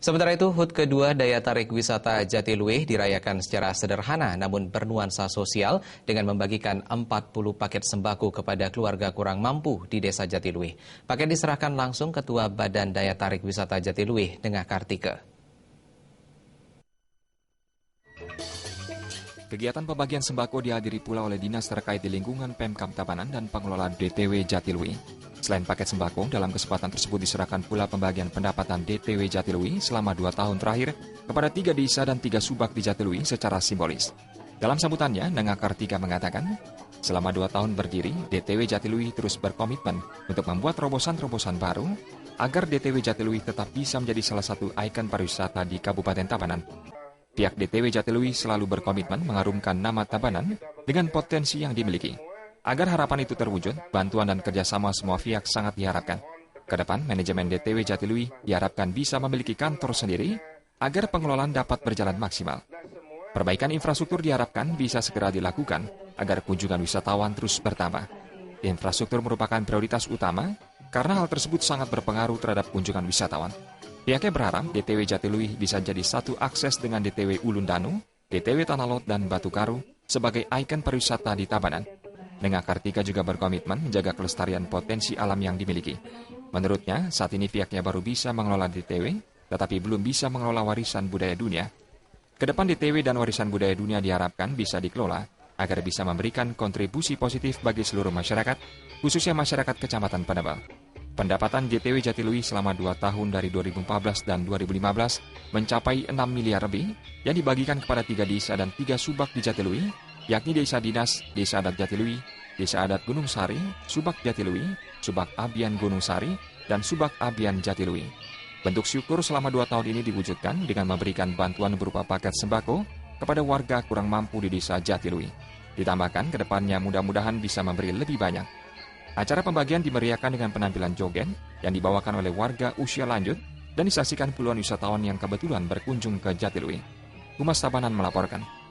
Sementara itu, HUT kedua daya tarik wisata Jatiluwih dirayakan secara sederhana namun bernuansa sosial dengan membagikan 40 paket sembako kepada keluarga kurang mampu di Desa Jatiluwih. Paket diserahkan langsung Ketua Badan Daya Tarik Wisata Jatiluwih, Nengah Kartika. Kegiatan pembagian sembako dihadiri pula oleh dinas terkait di lingkungan Pemkab Tabanan dan pengelola DTW Jatiluwih. Selain paket sembako, dalam kesempatan tersebut diserahkan pula pembagian pendapatan DTW Jatiluwih selama 2 tahun terakhir kepada 3 desa dan 3 subak di Jatiluwih secara simbolis. Dalam sambutannya, Nengah Kartika mengatakan, selama 2 tahun berdiri, DTW Jatiluwih terus berkomitmen untuk membuat terobosan-terobosan baru agar DTW Jatiluwih tetap bisa menjadi salah satu ikon pariwisata di Kabupaten Tabanan. Pihak DTW Jatiluwih selalu berkomitmen mengharumkan nama Tabanan dengan potensi yang dimiliki. Agar harapan itu terwujud, bantuan dan kerjasama semua pihak sangat diharapkan. Kedepan, manajemen DTW Jatiluwih diharapkan bisa memiliki kantor sendiri agar pengelolaan dapat berjalan maksimal. Perbaikan infrastruktur diharapkan bisa segera dilakukan agar kunjungan wisatawan terus bertambah. Infrastruktur merupakan prioritas utama karena hal tersebut sangat berpengaruh terhadap kunjungan wisatawan. Pihaknya berharap DTW Jatiluwih bisa jadi satu akses dengan DTW Ulun Danu, DTW Tanah Lot dan Batu Karu sebagai ikon pariwisata di Tabanan. Nengah Kartika juga berkomitmen menjaga kelestarian potensi alam yang dimiliki. Menurutnya, saat ini pihaknya baru bisa mengelola DTW, tetapi belum bisa mengelola warisan budaya dunia. Kedepan DTW dan warisan budaya dunia diharapkan bisa dikelola agar bisa memberikan kontribusi positif bagi seluruh masyarakat, khususnya masyarakat Kecamatan Panabal. Pendapatan DTW Jatiluwih selama 2 tahun dari 2014 dan 2015 mencapai 6 miliar lebih yang dibagikan kepada 3 desa dan 3 subak di Jatiluwih, yakni Desa Dinas, Desa Adat Jatiluwih, Desa Adat Gunung Sari, Subak Jatiluwih, Subak Abian Gunung Sari, dan Subak Abian Jatiluwih. Bentuk syukur selama 2 tahun ini diwujudkan dengan memberikan bantuan berupa paket sembako kepada warga kurang mampu di Desa Jatiluwih. Ditambahkan, kedepannya mudah-mudahan bisa memberi lebih banyak. Acara pembagian dimeriahkan dengan penampilan joget yang dibawakan oleh warga usia lanjut dan disaksikan puluhan wisatawan yang kebetulan berkunjung ke Jatiluwih. Humas Tabanan melaporkan.